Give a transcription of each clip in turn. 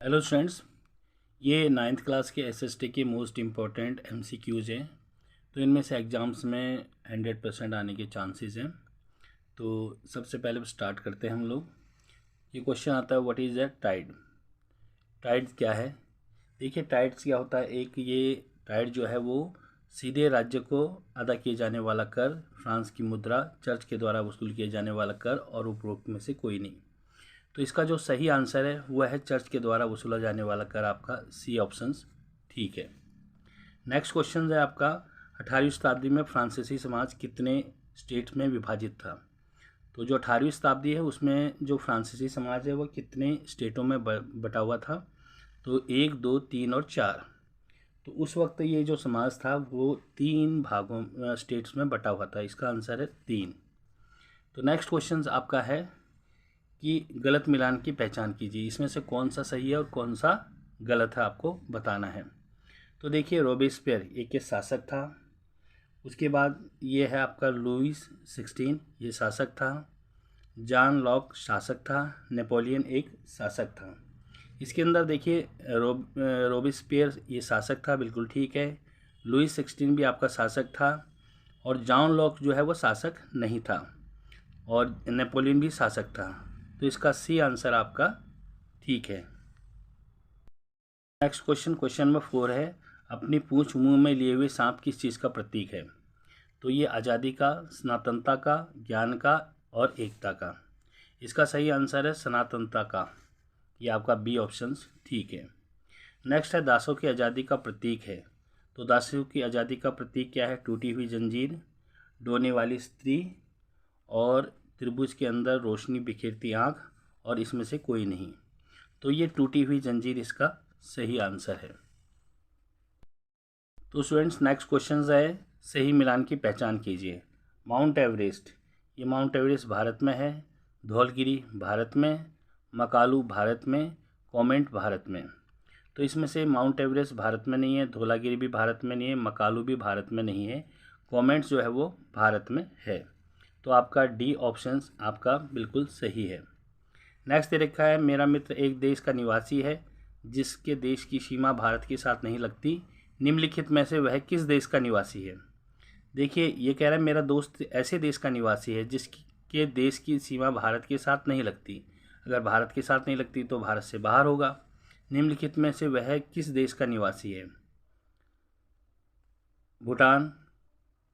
Hello students, ये ninth class के SST के मोस्ट इम्पॉर्टेंट एमसीक्यूज़ हैं। तो इनमें से एग्ज़ाम्स में 100% आने के चांसेस हैं। तो सबसे पहले स्टार्ट करते हैं हम लोग। ये क्वेश्चन आता है, what is a tide. Tide क्या है? देखिए, टाइड्स क्या होता है। एक ये टाइड जो है वो सीधे राज्य को अदा किए जाने वाला कर, फ्रांस की मुद्रा, चर्च के द्वारा वसूल किए जाने वाला कर और उपरोक्त में से कोई नहीं। तो इसका जो सही आंसर है वह है चर्च के द्वारा वसूला जाने वाला कर, आपका सी ऑप्शंस ठीक है। नेक्स्ट क्वेश्चन है आपका, 18वीं शताब्दी में फ्रांसीसी समाज कितने स्टेट में विभाजित था। तो जो 18वीं शताब्दी है उसमें जो फ्रांसीसी समाज है वो कितने स्टेटों में बटा हुआ था। तो 1, 2, 3 और 4। तो उस वक्त ये जो समाज था वो 3 भागों स्टेट्स में बटा हुआ था। इसका आंसर है 3। तो नेक्स्ट क्वेश्चन आपका है कि गलत मिलान की पहचान कीजिए। इसमें से कौन सा सही है और कौन सा गलत है आपको बताना है। तो देखिए, रोबेस्पियर एक शासक था। उसके बाद ये है आपका लुईस 16, ये शासक था। जॉन लॉक शासक था। नेपोलियन एक शासक था। इसके अंदर देखिए, रोबेस्पियर ये शासक था, बिल्कुल ठीक है। लुईस 16 भी आपका शासक था और जॉन लॉक जो है वो शासक नहीं था और नेपोलियन भी शासक था। तो इसका सी आंसर आपका ठीक है। नेक्स्ट क्वेश्चन नंबर 4 है, अपनी पूंछ मुंह में लिए हुए सांप किस चीज़ का प्रतीक है। तो ये आज़ादी का, सनातनता का, ज्ञान का और एकता का। इसका सही आंसर है सनातनता का। ये आपका बी ऑप्शन ठीक है। नेक्स्ट है, दासों की आज़ादी का प्रतीक है। तो दासों की आज़ादी का प्रतीक क्या है। टूटी हुई जंजीर, डोने वाली स्त्री और त्रिभुज के अंदर रोशनी बिखेरती आँख और इसमें से कोई नहीं। तो ये टूटी हुई जंजीर इसका सही आंसर है। तो स्टूडेंट्स, नेक्स्ट क्वेश्चन है, सही मिलान की पहचान कीजिए। माउंट एवरेस्ट, ये माउंट एवरेस्ट भारत में है। धौलगिरी भारत में, मकालू भारत में, कॉमेट भारत में। तो इसमें से माउंट एवरेस्ट भारत में नहीं है, धौलागिरी भी भारत में नहीं है, मकालू भी भारत में नहीं है, कॉमेट जो है वो भारत में है। तो आपका डी ऑप्शन आपका बिल्कुल सही है। नेक्स्ट दे रखा है, मेरा मित्र एक देश का निवासी है जिसके देश की सीमा भारत के साथ नहीं लगती। निम्नलिखित में से वह किस देश का निवासी है। देखिए, ये कह रहा है मेरा दोस्त ऐसे देश का निवासी है जिसके देश की सीमा भारत के साथ नहीं लगती। अगर भारत के साथ नहीं लगती तो भारत से बाहर होगा। निम्नलिखित में से वह किस देश का निवासी है। भूटान,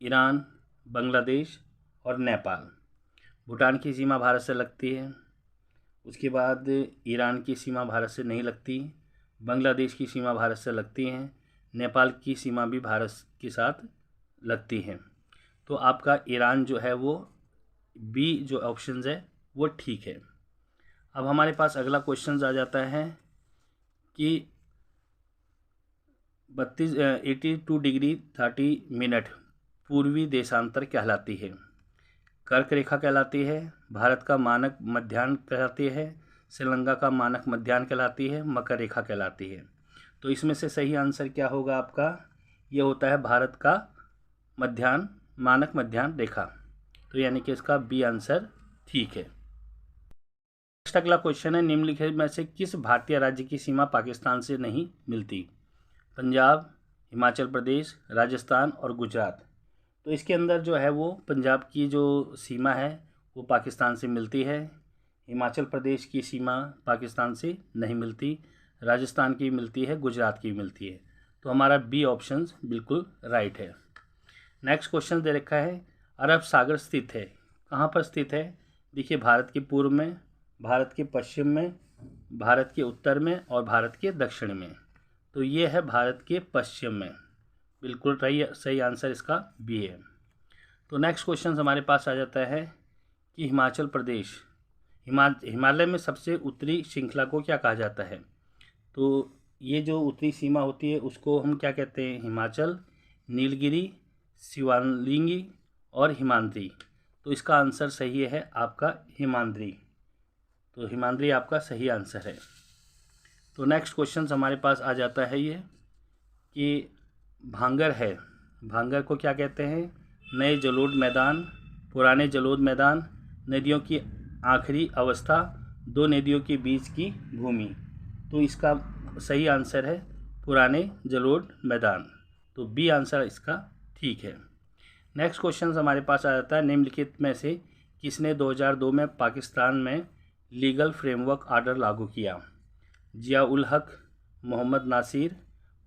ईरान, बांग्लादेश और नेपाल। भूटान की सीमा भारत से लगती है। उसके बाद ईरान की सीमा भारत से नहीं लगती। बांग्लादेश की सीमा भारत से लगती हैं। नेपाल की सीमा भी भारत के साथ लगती हैं। तो आपका ईरान जो है वो बी जो ऑप्शन है वो ठीक है। अब हमारे पास अगला क्वेश्चन आ जाता है कि 82 डिग्री 30 मिनट पूर्वी देशांतर कहलाती है। कर्क रेखा कहलाती है, भारत का मानक मध्याह्न कहलाती है, श्रीलंका का मानक मध्याह्न कहलाती है, मकर रेखा कहलाती है। तो इसमें से सही आंसर क्या होगा आपका। ये होता है भारत का मध्याह्न, मानक मध्याह्न रेखा। तो यानी कि इसका बी आंसर ठीक है। नेक्स्ट अगला क्वेश्चन है, निम्नलिखित में से किस भारतीय राज्य की सीमा पाकिस्तान से नहीं मिलती। पंजाब, हिमाचल प्रदेश, राजस्थान और गुजरात। तो इसके अंदर जो है वो पंजाब की जो सीमा है वो पाकिस्तान से मिलती है। हिमाचल प्रदेश की सीमा पाकिस्तान से नहीं मिलती। राजस्थान की मिलती है, गुजरात की मिलती है। तो हमारा बी ऑप्शन बिल्कुल राइट है। नेक्स्ट क्वेश्चन दे रखा है, अरब सागर स्थित है। कहाँ पर स्थित है। देखिए, भारत के पूर्व में, भारत के पश्चिम में, भारत के उत्तर में और भारत के दक्षिण में। तो ये है भारत के पश्चिम में। बिल्कुल सही आंसर इसका बी है। तो नेक्स्ट क्वेश्चन हमारे पास आ जाता है कि हिमाचल प्रदेश, हिमालय में सबसे उत्तरी श्रृंखला को क्या कहा जाता है। तो ये जो उत्तरी सीमा होती है उसको हम क्या कहते हैं। हिमाचल, नीलगिरी, शिवालिंगी और हिमाद्री। तो इसका आंसर सही है आपका हिमाद्री। तो हिमाद्री आपका सही आंसर है। तो नेक्स्ट क्वेश्चन हमारे पास आ जाता है ये कि भांगर है, भांगर को क्या कहते हैं। नए जलोढ़ मैदान, पुराने जलोढ़ मैदान, नदियों की आखिरी अवस्था, दो नदियों के बीच की भूमि। तो इसका सही आंसर है पुराने जलोढ़ मैदान। तो बी आंसर इसका ठीक है। नेक्स्ट क्वेश्चन हमारे पास आ जाता है, निम्नलिखित में से किसने 2002 में पाकिस्तान में लीगल फ्रेमवर्क आर्डर लागू किया? जिया उल हक, मोहम्मद नासिर,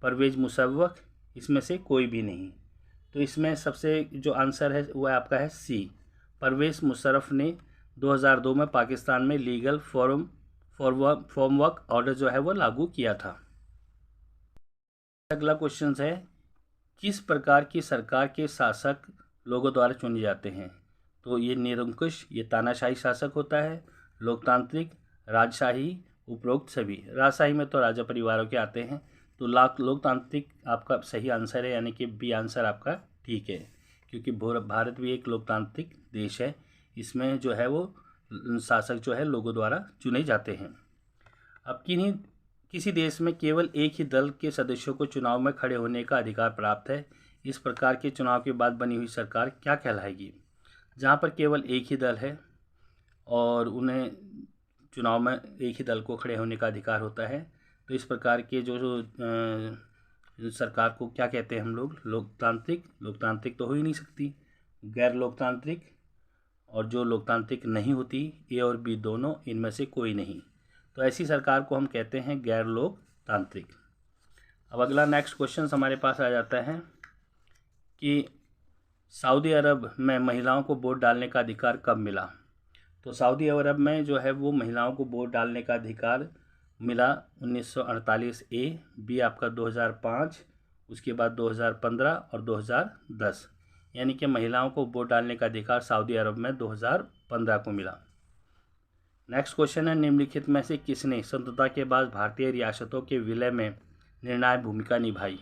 परवेज़ मुशर्रफ, इसमें से कोई भी नहीं। तो इसमें सबसे जो आंसर है वह आपका है सी, परवेज़ मुशर्रफ ने 2002 में पाकिस्तान में लीगल फ्रेमवर्क ऑर्डर जो है वो लागू किया था। अगला क्वेश्चन है, किस प्रकार की सरकार के शासक लोगों द्वारा चुने जाते हैं? तो ये निरंकुश, ये तानाशाही शासक होता है, लोकतांत्रिक, राजशाही, उपरोक्त सभी। राजशाही में तो राजा परिवारों के आते हैं। तो लोकतांत्रिक आपका सही आंसर है, यानी कि बी आंसर आपका ठीक है, क्योंकि भारत भी एक लोकतांत्रिक देश है। इसमें जो है वो शासक जो है लोगों द्वारा चुने जाते हैं। अब किसी देश में केवल एक ही दल के सदस्यों को चुनाव में खड़े होने का अधिकार प्राप्त है। इस प्रकार के चुनाव के बाद बनी हुई सरकार क्या कहलाएगी? जहाँ पर केवल एक ही दल है और उन्हें चुनाव में एक ही दल को खड़े होने का अधिकार होता है, तो इस प्रकार के जो सरकार को क्या कहते हैं हम लोग? लोकतांत्रिक। लोकतांत्रिक तो हो ही नहीं सकती, गैर लोकतांत्रिक, और जो लोकतांत्रिक नहीं होती, ए और बी दोनों, इनमें से कोई नहीं। तो ऐसी सरकार को हम कहते हैं गैर लोकतांत्रिक। अब अगला नेक्स्ट क्वेश्चन हमारे पास आ जाता है कि सऊदी अरब में महिलाओं को वोट डालने का अधिकार कब मिला? तो सऊदी अरब में जो है वो महिलाओं को वोट डालने का अधिकार मिला 1948 ए, बी आपका 2005, उसके बाद 2015 और 2010, यानी कि महिलाओं को वोट डालने का अधिकार सऊदी अरब में 2015 को मिला। नेक्स्ट क्वेश्चन है, निम्नलिखित में से किसने स्वतंत्रता के बाद भारतीय रियासतों के विलय में निर्णायक भूमिका निभाई?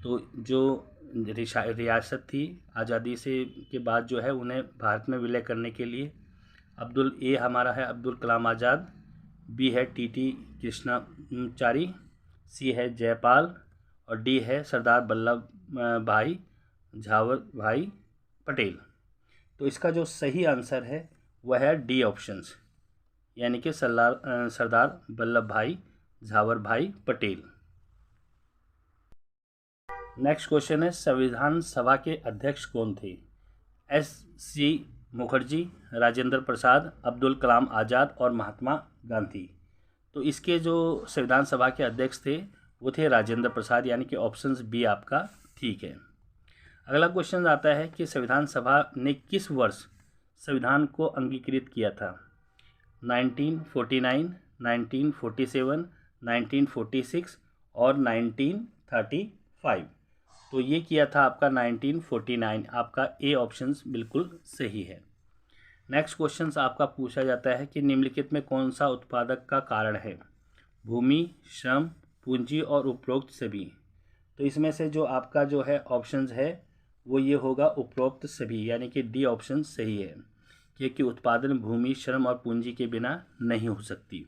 तो जो रियासत थी आज़ादी से के बाद जो है उन्हें भारत में विलय करने के लिए ए हमारा है अब्दुल कलाम आज़ाद, बी है टी कृष्णाचारी, सी है जयपाल और डी है सरदार वल्लभ भाई झावर भाई पटेल। तो इसका जो सही आंसर है वह है डी ऑप्शंस, यानी कि सरदार वल्लभ भाई झावर भाई पटेल। नेक्स्ट क्वेश्चन है, संविधान सभा के अध्यक्ष कौन थे? एस.सी. मुखर्जी, राजेंद्र प्रसाद, अब्दुल कलाम आज़ाद और महात्मा गांधी। तो इसके जो संविधान सभा के अध्यक्ष थे वो थे राजेंद्र प्रसाद, यानी कि ऑप्शन बी आपका ठीक है। अगला क्वेश्चन आता है कि संविधान सभा ने किस वर्ष संविधान को अंगीकृत किया था? 1949, 1947, 1946 और 1935। तो ये किया था आपका 1949, आपका ए ऑप्शन बिल्कुल सही है। नेक्स्ट क्वेश्चन आपका पूछा जाता है कि निम्नलिखित में कौन सा उत्पादक का कारण है? भूमि, श्रम, पूंजी और उपरोक्त सभी। तो इसमें से जो आपका जो है ऑप्शंस है वो ये होगा उपरोक्त सभी, यानी कि डी ऑप्शन सही है, क्योंकि उत्पादन भूमि, श्रम और पूंजी के बिना नहीं हो सकती।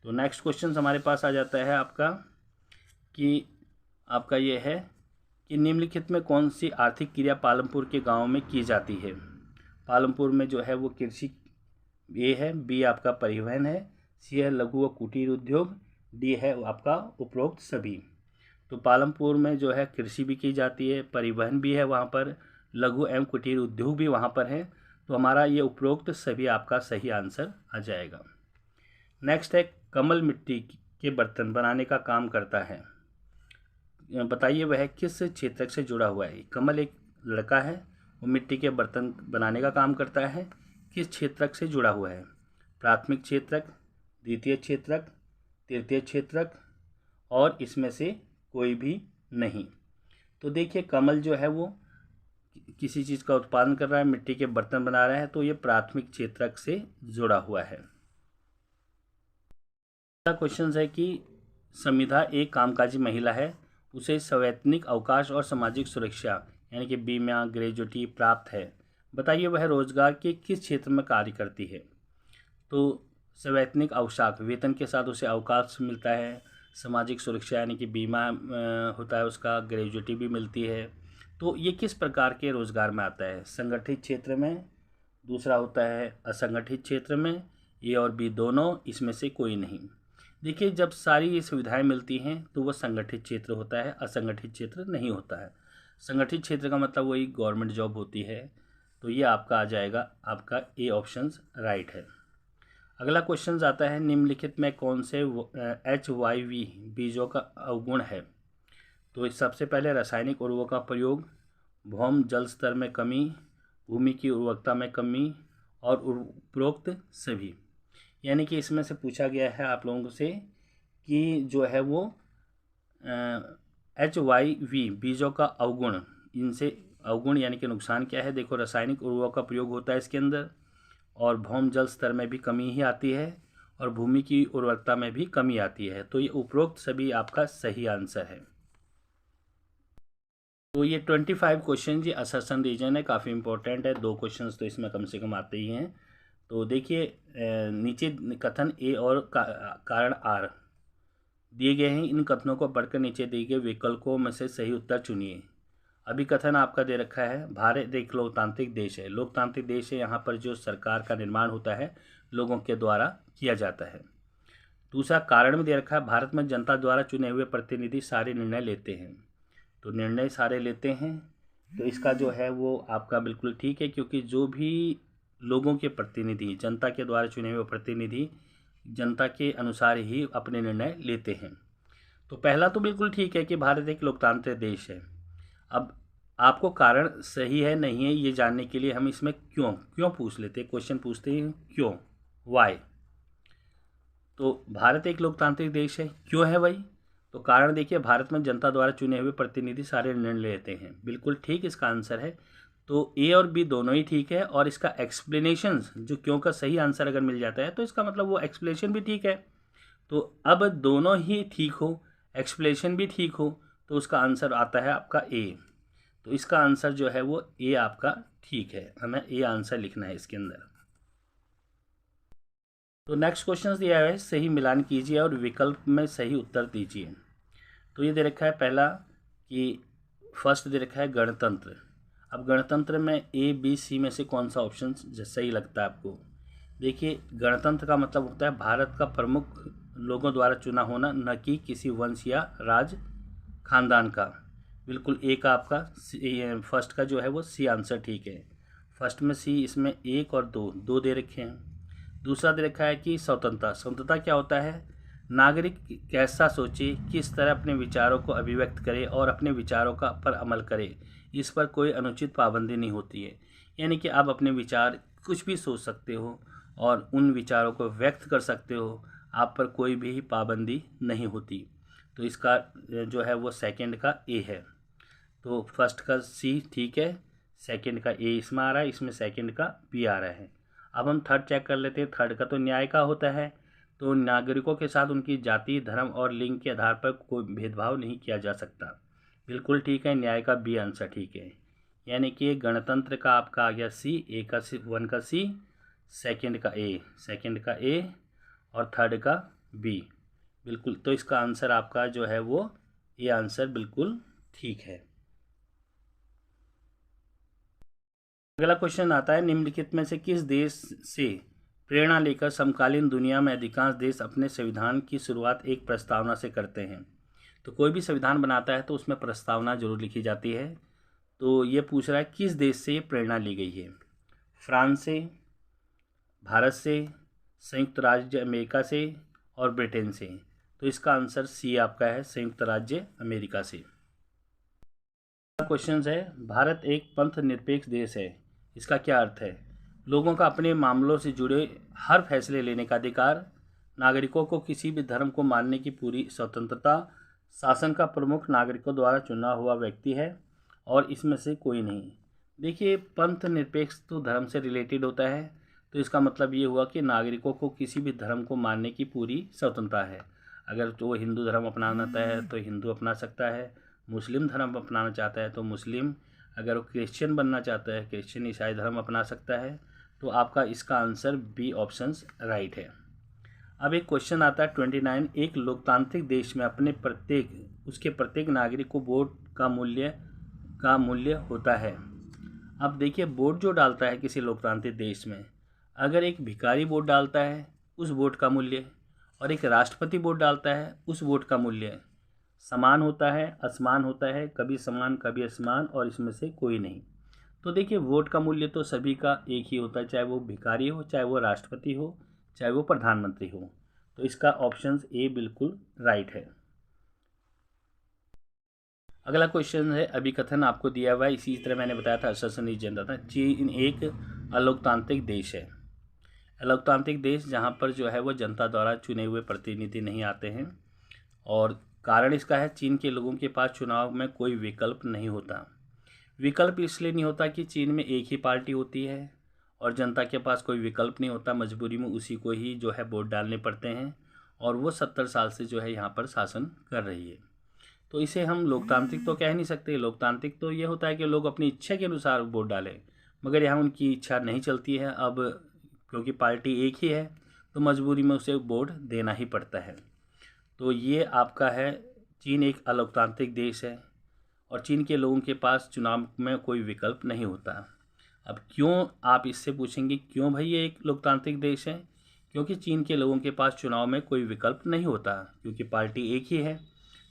तो नेक्स्ट क्वेश्चन हमारे पास आ जाता है आपका ये है कि निम्नलिखित में कौन सी आर्थिक क्रिया पालमपुर के गांव में की जाती है? पालमपुर में जो है वो कृषि ए है, बी आपका परिवहन है, सी है लघु व कुटीर उद्योग, डी है आपका उपरोक्त सभी। तो पालमपुर में जो है कृषि भी की जाती है, परिवहन भी है वहाँ पर, लघु एवं कुटीर उद्योग भी वहाँ पर है। तो हमारा ये उपरोक्त सभी आपका सही आंसर आ जाएगा। नेक्स्ट है, कमल मिट्टी के बर्तन बनाने का काम करता है, बताइए वह किस क्षेत्र से जुड़ा हुआ है? कमल एक लड़का है, वो मिट्टी के बर्तन बनाने का काम करता है, किस क्षेत्रक से जुड़ा हुआ है? प्राथमिक क्षेत्रक, द्वितीय क्षेत्रक, तृतीय क्षेत्रक और इसमें से कोई भी नहीं। तो देखिए कमल जो है वो किसी चीज़ का उत्पादन कर रहा है, मिट्टी के बर्तन बना रहा है, तो ये प्राथमिक क्षेत्रक से जुड़ा हुआ है। अगला क्वेश्चन है कि संविधा एक कामकाजी महिला है, उसे सवैतनिक अवकाश और सामाजिक सुरक्षा यानी कि बीमा ग्रेजुटी प्राप्त है, बताइए वह रोजगार के किस क्षेत्र में कार्य करती है? तो सवैतनिक अवकाश, वेतन के साथ उसे अवकाश मिलता है, सामाजिक सुरक्षा यानी कि बीमा होता है उसका, ग्रेजुटी भी मिलती है। तो ये किस प्रकार के रोजगार में आता है? संगठित क्षेत्र में, दूसरा होता है असंगठित क्षेत्र में, ए और बी दोनों, इसमें से कोई नहीं। देखिए, जब सारी ये सुविधाएं मिलती हैं तो वो संगठित क्षेत्र होता है, असंगठित क्षेत्र नहीं होता है। संगठित क्षेत्र का मतलब वही गवर्नमेंट जॉब होती है। तो ये आपका आ जाएगा, आपका ए ऑप्शन राइट है। अगला क्वेश्चन आता है, निम्नलिखित में कौन से HYV बीजों का अवगुण है? तो इस सबसे पहले रासायनिक उर्वरकों का प्रयोग, भौम जल स्तर में कमी, भूमि की उर्वरकता में कमी और उपरोक्त सभी। यानी कि इसमें से पूछा गया है आप लोगों से कि जो है वो HYV बीजों का अवगुण, इनसे अवगुण यानी कि नुकसान क्या है। देखो, रासायनिक उर्वरकों का प्रयोग होता है इसके अंदर, और भौम जल स्तर में भी कमी ही आती है, और भूमि की उर्वरकता में भी कमी आती है। तो ये उपरोक्त सभी आपका सही आंसर है। तो ये 25 क्वेश्चन जी असर्शन रीजन है, काफ़ी इंपॉर्टेंट है। 2 क्वेश्चन तो इसमें कम से कम आते ही हैं। तो देखिए, नीचे कथन ए और कारण आर दिए गए हैं। इन कथनों को पढ़कर नीचे दिए गए विकल्पों में से सही उत्तर चुनिए। अभी कथन आपका दे रखा है, भारत एक लोकतांत्रिक देश है। लोकतांत्रिक देश है, यहाँ पर जो सरकार का निर्माण होता है लोगों के द्वारा किया जाता है। दूसरा, कारण में दे रखा है, भारत में जनता द्वारा चुने हुए प्रतिनिधि सारे निर्णय लेते हैं। तो निर्णय सारे लेते हैं, तो इसका जो है वो आपका बिल्कुल ठीक है, क्योंकि जो भी लोगों के प्रतिनिधि, जनता के द्वारा चुने हुए प्रतिनिधि जनता के अनुसार ही अपने निर्णय लेते हैं। तो पहला तो बिल्कुल ठीक है कि भारत एक लोकतांत्रिक देश है। अब आपको कारण सही है नहीं है ये जानने के लिए हम इसमें क्यों पूछ लेते हैं, क्वेश्चन पूछते हैं क्यों, वाई। तो भारत एक लोकतांत्रिक देश है, क्यों है भाई? तो कारण देखिए, भारत में जनता द्वारा चुने हुए प्रतिनिधि सारे निर्णय लेते हैं, बिल्कुल ठीक इसका आंसर है। तो ए और बी दोनों ही ठीक है, और इसका एक्सप्लेनेशन जो क्यों का सही आंसर अगर मिल जाता है तो इसका मतलब वो एक्सप्लेनेशन भी ठीक है। तो अब दोनों ही ठीक हो, एक्सप्लेनेशन भी ठीक हो, तो उसका आंसर आता है आपका ए। तो इसका आंसर जो है वो ए आपका ठीक है, हमें ए आंसर लिखना है इसके अंदर। तो नेक्स्ट क्वेश्चन दिया है, सही मिलान कीजिए और विकल्प में सही उत्तर दीजिए। तो ये दे रखा है पहला कि फर्स्ट दे रखा है गणतंत्र। अब गणतंत्र में ए बी सी में से कौन सा ऑप्शन सही लगता है आपको? देखिए, गणतंत्र का मतलब होता है भारत का प्रमुख लोगों द्वारा चुना होना, न कि किसी वंश या राज खानदान का। बिल्कुल ए का आपका फर्स्ट का जो है वो सी आंसर ठीक है। फर्स्ट में सी, इसमें 1 और 2 दे रखे हैं। दूसरा दे रखा है कि स्वतंत्रता। स्वतंत्रता क्या होता है? नागरिक कैसा सोचे, किस तरह अपने विचारों को अभिव्यक्त करे और अपने विचारों का पर अमल करे, इस पर कोई अनुचित पाबंदी नहीं होती है। यानी कि आप अपने विचार कुछ भी सोच सकते हो और उन विचारों को व्यक्त कर सकते हो, आप पर कोई भी पाबंदी नहीं होती। तो इसका जो है वो सेकंड का ए है। तो फर्स्ट का सी ठीक है, सेकंड का ए इसमें आ रहा है, इसमें सेकंड का बी आ रहा है। अब हम थर्ड चेक कर लेते हैं। थर्ड का तो न्याय का होता है, तो नागरिकों के साथ उनकी जाति, धर्म और लिंग के आधार पर कोई भेदभाव नहीं किया जा सकता। बिल्कुल ठीक है, न्याय का बी आंसर ठीक है। यानी कि गणतंत्र का आपका आ गया सी, ए का सी, 1 का सी, सेकंड का ए और थर्ड का बी। बिल्कुल, तो इसका आंसर आपका जो है वो ये आंसर बिल्कुल ठीक है। अगला क्वेश्चन आता है, निम्नलिखित में से किस देश से प्रेरणा लेकर समकालीन दुनिया में अधिकांश देश अपने संविधान की शुरुआत एक प्रस्तावना से करते हैं? तो कोई भी संविधान बनाता है तो उसमें प्रस्तावना जरूर लिखी जाती है। तो ये पूछ रहा है किस देश से ये प्रेरणा ली गई है? फ्रांस से, भारत से, संयुक्त राज्य अमेरिका से और ब्रिटेन से। तो इसका आंसर सी आपका है, संयुक्त राज्य अमेरिका से। क्वेश्चन है, भारत एक पंथ निरपेक्ष देश है, इसका क्या अर्थ है? लोगों का अपने मामलों से जुड़े हर फैसले लेने का अधिकार, नागरिकों को किसी भी धर्म को मानने की पूरी स्वतंत्रता, शासन का प्रमुख नागरिकों द्वारा चुना हुआ व्यक्ति है और इसमें से कोई नहीं। देखिए, पंथ निरपेक्ष तो धर्म से रिलेटेड होता है, तो इसका मतलब ये हुआ कि नागरिकों को किसी भी धर्म को मानने की पूरी स्वतंत्रता है। अगर तो वो हिंदू धर्म अपनाना चाहता है तो हिंदू अपना सकता है, मुस्लिम धर्म अपनाना चाहता है तो मुस्लिम, अगर वो क्रिश्चियन बनना चाहता है क्रिश्चियन ईसाई धर्म अपना सकता है। तो आपका इसका आंसर बी ऑप्शंस राइट है। अब एक क्वेश्चन आता है 29, एक लोकतांत्रिक देश में उसके प्रत्येक नागरिक को वोट का मूल्य होता है। अब देखिए, वोट जो डालता है किसी लोकतांत्रिक देश में, अगर एक भिखारी वोट डालता है उस वोट का मूल्य, और एक राष्ट्रपति वोट डालता है, उस वोट का मूल्य समान होता है, असमान होता है, कभी समान कभी असमान, और इसमें से कोई नहीं। तो देखिए वोट का मूल्य तो सभी का एक ही होता है, चाहे वो भिखारी हो, चाहे वो राष्ट्रपति हो, चाहे वो प्रधानमंत्री हो। तो इसका ऑप्शन ए बिल्कुल राइट है। अगला क्वेश्चन है, अभिकथन आपको दिया हुआ है, इसी तरह मैंने बताया था असर्शन इज जनता था। चीन एक अलोकतांत्रिक देश है। अलोकतांत्रिक देश जहाँ पर जो है वो जनता द्वारा चुने हुए प्रतिनिधि नहीं आते हैं, और कारण इसका है चीन के लोगों के पास चुनाव में कोई विकल्प नहीं होता। विकल्प इसलिए नहीं होता कि चीन में एक ही पार्टी होती है और जनता के पास कोई विकल्प नहीं होता, मजबूरी में उसी को ही जो है वोट डालने पड़ते हैं, और वो 70 साल से जो है यहाँ पर शासन कर रही है। तो इसे हम लोकतांत्रिक तो कह नहीं सकते। लोकतांत्रिक तो ये होता है कि लोग अपनी इच्छा के अनुसार वोट डालें, मगर यहाँ उनकी इच्छा नहीं चलती है। अब क्योंकि पार्टी एक ही है तो मजबूरी में उसे वोट देना ही पड़ता है। तो ये आपका है, चीन एक अलोकतांत्रिक देश है और चीन के लोगों के पास चुनाव में कोई विकल्प नहीं होता। अब क्यों, आप इससे पूछेंगे क्यों भाई ये एक लोकतांत्रिक देश है? क्योंकि चीन के लोगों के पास चुनाव में कोई विकल्प नहीं होता, क्योंकि पार्टी एक ही है।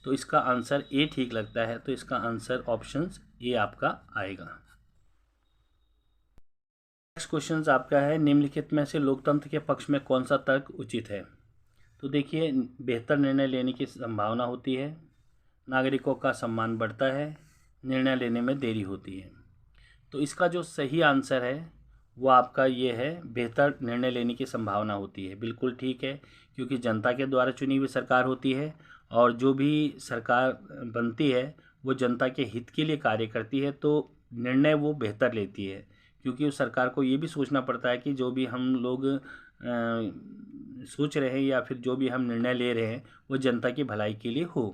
तो इसका आंसर ए ठीक लगता है, तो इसका आंसर ऑप्शन ए आपका आएगा। नेक्स्ट क्वेश्चन आपका है, निम्नलिखित में से लोकतंत्र के पक्ष में कौन सा तर्क उचित है? तो देखिए, बेहतर निर्णय लेने की संभावना होती है, नागरिकों का सम्मान बढ़ता है, निर्णय लेने में देरी होती है। तो इसका जो सही आंसर है वो आपका ये है, बेहतर निर्णय लेने की संभावना होती है। बिल्कुल ठीक है, क्योंकि जनता के द्वारा चुनी हुई सरकार होती है और जो भी सरकार बनती है वो जनता के हित के लिए कार्य करती है, तो निर्णय वो बेहतर लेती है, क्योंकि उस सरकार को ये भी सोचना पड़ता है कि जो भी हम लोग सोच रहे हैं या फिर जो भी हम निर्णय ले रहे हैं वो जनता की भलाई के लिए हो।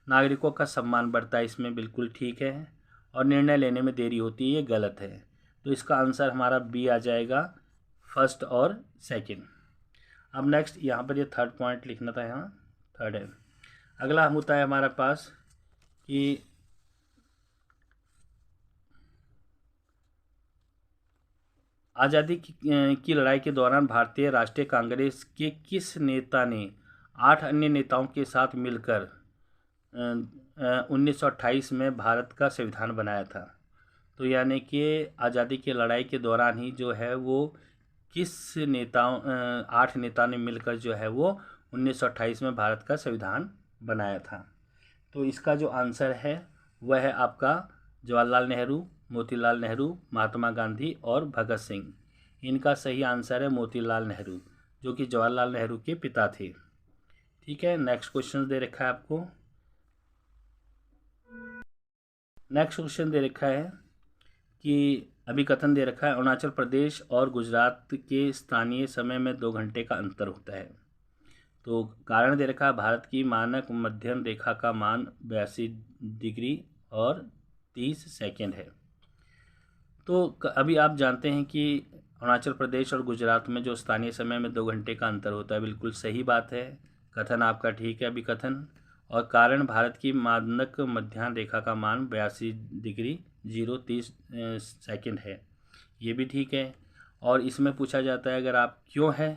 नागरिकों का सम्मान बढ़ता है, इसमें बिल्कुल ठीक है, और निर्णय लेने में देरी होती है, ये गलत है। तो इसका आंसर हमारा बी आ जाएगा, फर्स्ट और सेकंड। अब नेक्स्ट यहाँ पर ये थर्ड पॉइंट लिखना था, यहाँ थर्ड है। अगला होता है हमारे पास कि आज़ादी की लड़ाई के दौरान भारतीय राष्ट्रीय कांग्रेस के किस नेता ने 8 अन्य नेताओं के साथ मिलकर 1928 में भारत का संविधान बनाया था? तो यानी कि आज़ादी की लड़ाई के दौरान ही जो है वो किस नेताओं 8 नेता ने मिलकर जो है वो 1928 में भारत का संविधान बनाया था? तो इसका जो आंसर है वह है आपका जवाहरलाल नेहरू, मोतीलाल नेहरू, महात्मा गांधी और भगत सिंह। इनका सही आंसर है मोतीलाल नेहरू, जो कि जवाहरलाल नेहरू के पिता थे। ठीक है, नेक्स्ट क्वेश्चन दे रखा है आपको। नेक्स्ट क्वेश्चन दे रखा है कि अभिकथन दे रखा है, अरुणाचल प्रदेश और गुजरात के स्थानीय समय में 2 घंटे का अंतर होता है। तो कारण दे रखा है, भारत की मानक मध्यम रेखा का मान 82 डिग्री और 30 सेकेंड है। तो अभी आप जानते हैं कि अरुणाचल प्रदेश और गुजरात में जो स्थानीय समय में 2 घंटे का अंतर होता है, बिल्कुल सही बात है, कथन आपका ठीक है अभिकथन। और कारण भारत की मानक मध्याह्न रेखा का मान 82 डिग्री 030 सेकेंड है, ये भी ठीक है। और इसमें पूछा जाता है अगर आप क्यों है,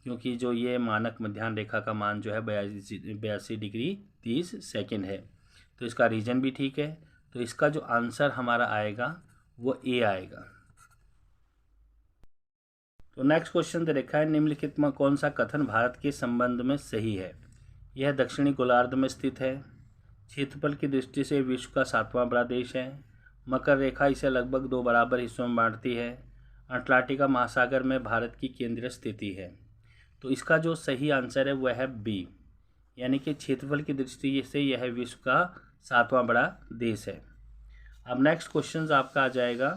क्योंकि जो ये मानक मध्याह्न रेखा का मान जो है 82 डिग्री 30 सेकेंड है, तो इसका रीजन भी ठीक है। तो इसका जो आंसर हमारा आएगा वो ए आएगा। तो नेक्स्ट क्वेश्चन दे रखा है, निम्नलिखित में कौन सा कथन भारत के संबंध में सही है? यह दक्षिणी गोलार्ध में स्थित है, क्षेत्रफल की दृष्टि से विश्व का 7वां बड़ा देश है, मकर रेखा इसे लगभग 2 बराबर हिस्सों में बांटती है, अटलांटिका महासागर में भारत की केंद्रीय स्थिति है। तो इसका जो सही आंसर है वह है बी, यानी कि क्षेत्रफल की दृष्टि से यह विश्व का 7वां बड़ा देश है। अब नेक्स्ट क्वेश्चन आपका आ जाएगा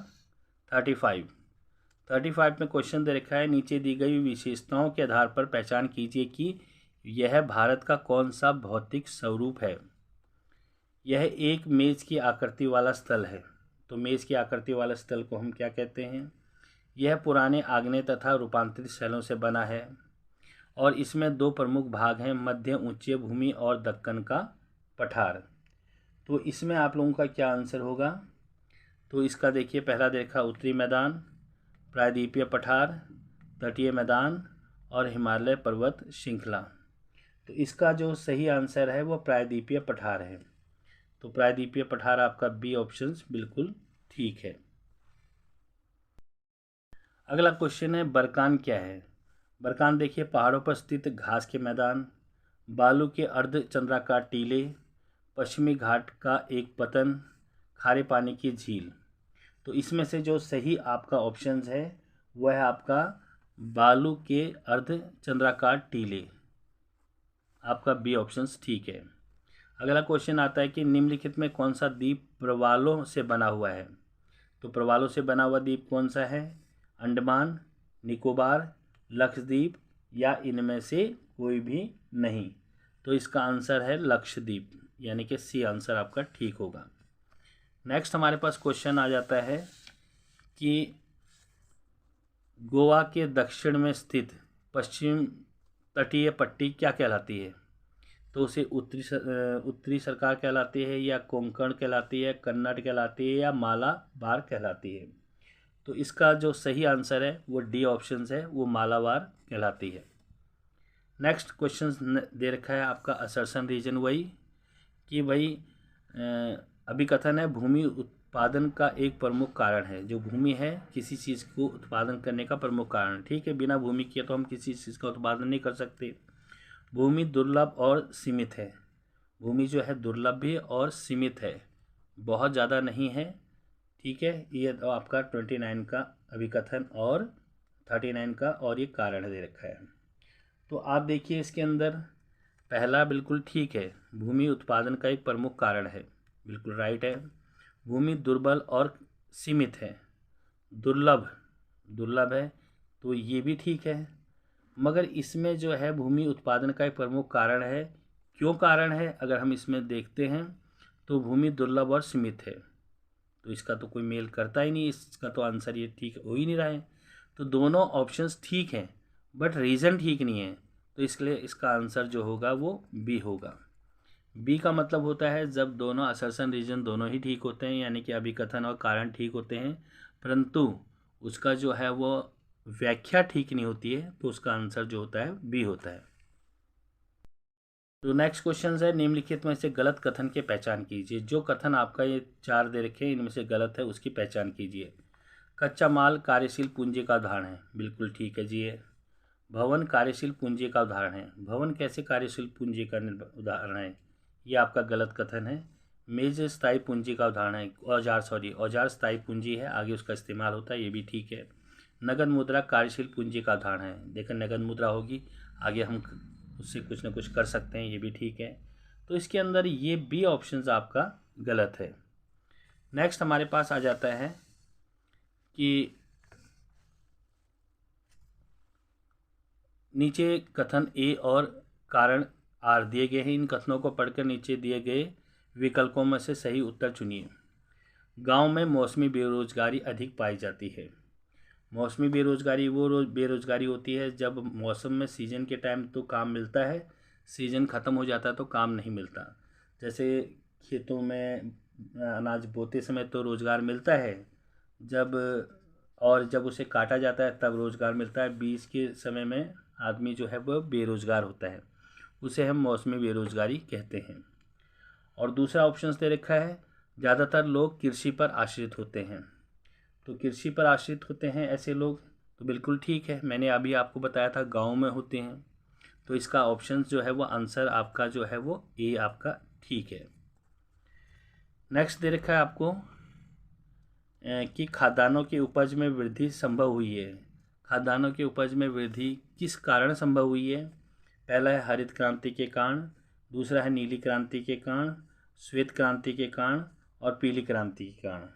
35 में क्वेश्चन दे रखा है, नीचे दी गई विशेषताओं के आधार पर पहचान कीजिए कि यह भारत का कौन सा भौतिक स्वरूप है। यह एक मेज की आकृति वाला स्थल है। तो मेज की आकृति वाला स्थल को हम क्या कहते हैं? यह पुराने आग्नेय तथा रूपांतरित शैलों से बना है और इसमें 2 प्रमुख भाग हैं, मध्य ऊंची भूमि और दक्कन का पठार। तो इसमें आप लोगों का क्या आंसर होगा? तो इसका देखिए, पहला देखा उत्तरी मैदान, प्रायद्वीपीय पठार, तटीय मैदान और हिमालय पर्वत श्रृंखला। तो इसका जो सही आंसर है वो प्रायद्वीपीय पठार है। तो प्रायद्वीपीय पठार आपका बी ऑप्शन बिल्कुल ठीक है। अगला क्वेश्चन है बरकान क्या है। बरकान देखिए पहाड़ों पर स्थित घास के मैदान, बालू के अर्ध चंद्राकार टीले, पश्चिमी घाट का एक पतन, खारे पानी की झील। तो इसमें से जो सही आपका ऑप्शन है वह है आपका बालू के अर्ध चंद्राकार टीले, आपका बी ऑप्शन ठीक है। अगला क्वेश्चन आता है कि निम्नलिखित में कौन सा द्वीप प्रवालों से बना हुआ है। तो प्रवालों से बना हुआ द्वीप कौन सा है, अंडमान, निकोबार, लक्षद्वीप या इनमें से कोई भी नहीं। तो इसका आंसर है लक्षद्वीप, यानी कि सी आंसर आपका ठीक होगा। नेक्स्ट हमारे पास क्वेश्चन आ जाता है कि गोवा के दक्षिण में स्थित पश्चिम तटीय पट्टी क्या कहलाती है। तो उसे उत्तरी सरकार कहलाती है, या कोंकण कहलाती है, कन्नड़ कहलाती है, या मालाबार कहलाती है। तो इसका जो सही आंसर है वो डी ऑप्शन है, वो मालाबार कहलाती है। नेक्स्ट क्वेश्चन दे रखा है आपका असर्शन रीजन वही कि भाई अभिकथन है भूमि उत्पादन का एक प्रमुख कारण है। जो भूमि है किसी चीज़ को उत्पादन करने का प्रमुख कारण, ठीक है, बिना भूमि के तो हम किसी चीज़ का उत्पादन नहीं कर सकते। भूमि दुर्लभ और सीमित है। भूमि जो है दुर्लभ भी और सीमित है, बहुत ज़्यादा नहीं है, ठीक है। ये तो आपका 29 का अभिकथन और 39 का और ये कारण दे रखा है। तो आप देखिए इसके अंदर पहला बिल्कुल ठीक है, भूमि उत्पादन का एक प्रमुख कारण है, बिल्कुल राइट है। भूमि दुर्बल और सीमित है, दुर्लभ है, तो ये भी ठीक है। मगर इसमें जो है भूमि उत्पादन का एक प्रमुख कारण है, क्यों कारण है अगर हम इसमें देखते हैं तो भूमि दुर्लभ और सीमित है, तो इसका तो कोई मेल करता ही नहीं, इसका तो आंसर ये ठीक हो ही नहीं रहा है। तो दोनों ऑप्शंस ठीक हैं बट रीज़न ठीक नहीं है, तो इसलिए इसका आंसर जो होगा वो बी होगा। बी का मतलब होता है जब दोनों असर्शन रीजन दोनों ही ठीक होते हैं, यानी कि अभिकथन और कारण ठीक होते हैं, परंतु उसका जो है वो व्याख्या ठीक नहीं होती है, तो उसका आंसर जो होता है बी होता है। तो नेक्स्ट क्वेश्चन है निम्नलिखित में से गलत कथन की पहचान कीजिए। जो कथन आपका ये 4 दे रखे हैं इनमें से गलत है उसकी पहचान कीजिए। कच्चा माल कार्यशील पूंजी का उदाहरण है, बिल्कुल ठीक है जी। भवन कार्यशील पूंजी का उदाहरण है, भवन कैसे कार्यशील पूंजी का उदाहरण है, ये आपका गलत कथन है। मेज स्थायी पूंजी का उदाहरण है, औजार स्थायी पूंजी है, आगे उसका इस्तेमाल होता है, ये भी ठीक है। नगद मुद्रा कार्यशील पूंजी का उदाहरण है, देखिए नगद मुद्रा होगी आगे हम उससे कुछ ना कुछ कर सकते हैं, ये भी ठीक है। तो इसके अंदर ये बी ऑप्शन आपका गलत है। नेक्स्ट हमारे पास आ जाता है कि नीचे कथन ए और कारण आर दिए गए हैं, इन कथनों को पढ़कर नीचे दिए गए विकल्पों में से सही उत्तर चुनिए। गांव में मौसमी बेरोजगारी अधिक पाई जाती है। मौसमी बेरोजगारी वो बेरोजगारी होती है जब मौसम में सीजन के टाइम तो काम मिलता है, सीजन ख़त्म हो जाता है तो काम नहीं मिलता। जैसे खेतों में अनाज बोते समय तो रोज़गार मिलता है, जब उसे काटा जाता है तब रोज़गार मिलता है। बीच के समय में आदमी जो है वह बेरोज़गार होता है, उसे हम मौसमी बेरोजगारी कहते हैं। और दूसरा ऑप्शन दे रखा है ज़्यादातर लोग कृषि पर आश्रित होते हैं। तो कृषि पर आश्रित होते हैं ऐसे लोग, तो बिल्कुल ठीक है, मैंने अभी आपको बताया था गांव में होते हैं, तो इसका ऑप्शन जो है वो आंसर आपका जो है वो ए आपका ठीक है। नेक्स्ट दे रखा है आपको कि खाद्यान्नों की उपज में वृद्धि संभव हुई है। खाद्यान्नों की उपज में वृद्धि किस कारण संभव हुई है। पहला है हरित क्रांति के कारण, दूसरा है नीली क्रांति के कारण, श्वेत क्रांति के कारण और पीली क्रांति के कारण।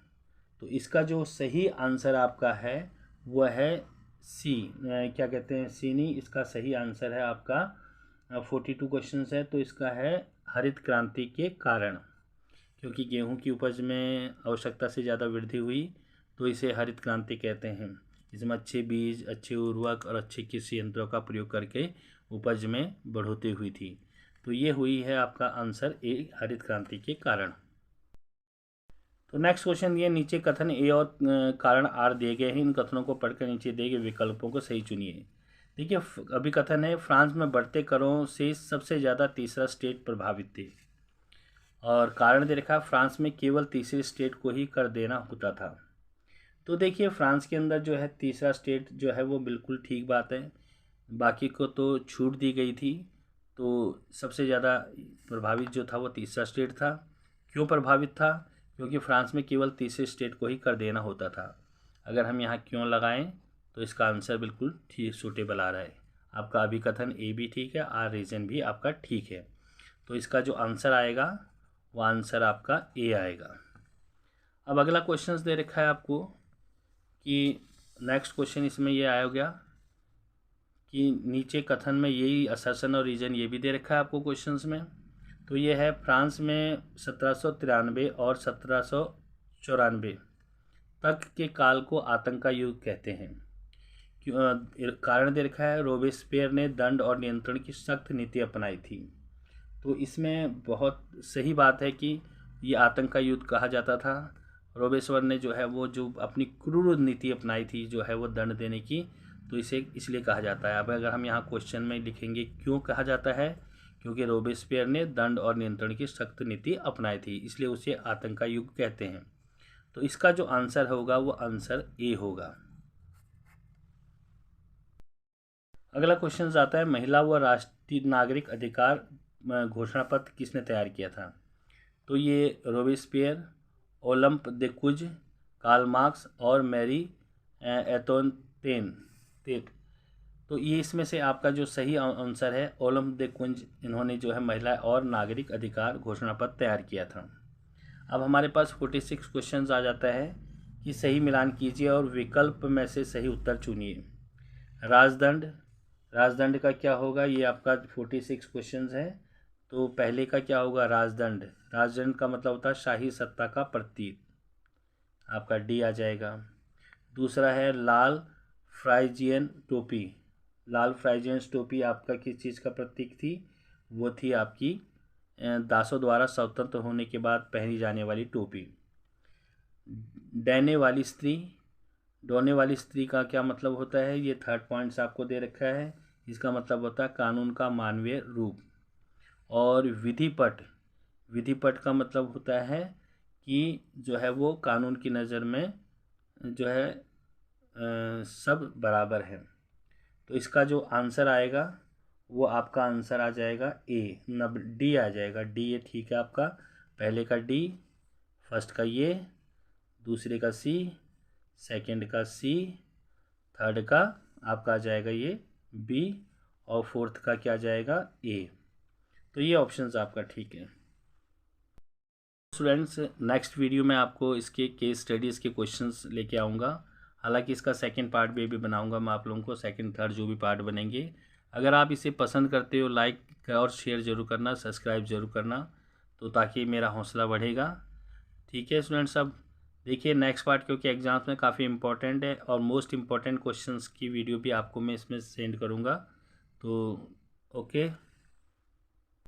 तो इसका जो सही आंसर आपका है वह है सी, क्या कहते हैं सी नहीं, इसका सही आंसर है आपका 42 क्वेश्चन है, तो इसका है हरित क्रांति के कारण, क्योंकि गेहूं की उपज में आवश्यकता से ज़्यादा वृद्धि हुई तो इसे हरित क्रांति कहते हैं। इसमें अच्छे बीज, अच्छे उर्वरक और अच्छे कृषि यंत्रों का प्रयोग करके उपज में बढ़ोतरी हुई थी। तो ये हुई है आपका आंसर ए, हरित क्रांति के कारण। तो नेक्स्ट क्वेश्चन ये नीचे कथन ए और कारण आर दिए गए हैं, इन कथनों को पढ़कर नीचे दिए गए विकल्पों को सही चुनिए। देखिए अभी कथन है फ्रांस में बढ़ते करों से सबसे ज़्यादा तीसरा स्टेट प्रभावित थे, और कारण दे रखा फ्रांस में केवल तीसरे स्टेट को ही कर देना होता था। तो देखिए फ्रांस के अंदर जो है तीसरा स्टेट जो है वो बिल्कुल ठीक बात है, बाकी को तो छूट दी गई थी। तो सबसे ज़्यादा प्रभावित जो था वो तीसरा स्टेट था। क्यों प्रभावित था? क्योंकि फ्रांस में केवल तीसरे स्टेट को ही कर देना होता था। अगर हम यहाँ क्यों लगाएं तो इसका आंसर बिल्कुल ठीक सूटेबल आ रहा है। आपका अभिकथन ए भी ठीक है, आर रीजन भी आपका ठीक है। तो इसका जो आंसर आएगा वो आंसर आपका ए आएगा। अब अगला क्वेश्चन दे रखा है आपको कि नेक्स्ट क्वेश्चन इसमें ये आया गया कि नीचे कथन में यही असर्शन और रीजन ये भी दे रखा है आपको क्वेश्चंस में। तो ये है फ्रांस में 1793 और 1794 तक के काल को आतंक का युग कहते हैं। कारण दे रखा है रोबेस्पियर ने दंड और नियंत्रण की सख्त नीति अपनाई थी। तो इसमें बहुत सही बात है कि ये आतंक का युद्ध कहा जाता था। रोबेस्पियर ने जो है वो जो अपनी क्रूर नीति अपनाई थी जो है वो दंड देने की, तो इसे इसलिए कहा जाता है। अब अगर हम यहाँ क्वेश्चन में लिखेंगे क्यों कहा जाता है, क्योंकि रोबेस्पियर ने दंड और नियंत्रण की सख्त नीति अपनाई थी, इसलिए उसे आतंक का युग कहते हैं। तो इसका जो आंसर होगा वो आंसर ए होगा। अगला क्वेश्चन आता है महिला व राष्ट्रीय नागरिक अधिकार घोषणा पत्र किसने तैयार किया था? तो ये रोबेस्पियर, ओलंप दे कुज, कार्ल मार्क्स और मैरी एतोनपेन। तो ये इसमें से आपका जो सही आंसर है ओलंप दे कुंज, इन्होंने जो है महिला और नागरिक अधिकार घोषणा पत्र तैयार किया था। अब हमारे पास 46 क्वेश्चंस आ जाता है कि सही मिलान कीजिए और विकल्प में से सही उत्तर चुनिए। राजदंड, राजदंड का क्या होगा? ये आपका 46 क्वेश्चंस है। तो पहले का क्या होगा? राजदंड। राजदंड का मतलब होता है शाही सत्ता का प्रतीक, आपका डी आ जाएगा। दूसरा है लाल फ्राइजियन टोपी। लाल फ्राइजियन टोपी आपका किस चीज़ का प्रतीक थी? वो थी आपकी दासों द्वारा स्वतंत्र होने के बाद पहनी जाने वाली टोपी। डैने वाली स्त्री, डोने वाली स्त्री का क्या मतलब होता है? ये थर्ड पॉइंट्स आपको दे रखा है। इसका मतलब होता है कानून का मानवीय रूप। और विधिपट, विधिपट का मतलब होता है कि जो है वो कानून की नज़र में जो है सब बराबर है। तो इसका जो आंसर आएगा वो आपका आंसर आ जाएगा ए, डी आ जाएगा। डी ये ठीक है आपका। पहले का डी, फर्स्ट का ये, दूसरे का सी, सेकंड का सी, थर्ड का आपका आ जाएगा ये बी, और फोर्थ का क्या जाएगा? ए। तो ये ऑप्शंस आपका ठीक है। स्टूडेंट्स नेक्स्ट वीडियो में आपको इसके केस स्टडीज़ के क्वेश्चंस लेके आऊँगा। हालांकि इसका सेकंड पार्ट भी बनाऊँगा मैं आप लोगों को, सेकंड थर्ड जो भी पार्ट बनेंगे। अगर आप इसे पसंद करते हो लाइक और शेयर ज़रूर करना, सब्सक्राइब ज़रूर करना, तो ताकि मेरा हौसला बढ़ेगा। ठीक है स्टूडेंट्स, अब देखिए नेक्स्ट पार्ट, क्योंकि एग्ज़ाम्स में काफ़ी इंपॉर्टेंट है और मोस्ट इम्पॉर्टेंट क्वेश्चंस की वीडियो भी आपको मैं इसमें सेंड करूँगा। तो ओके।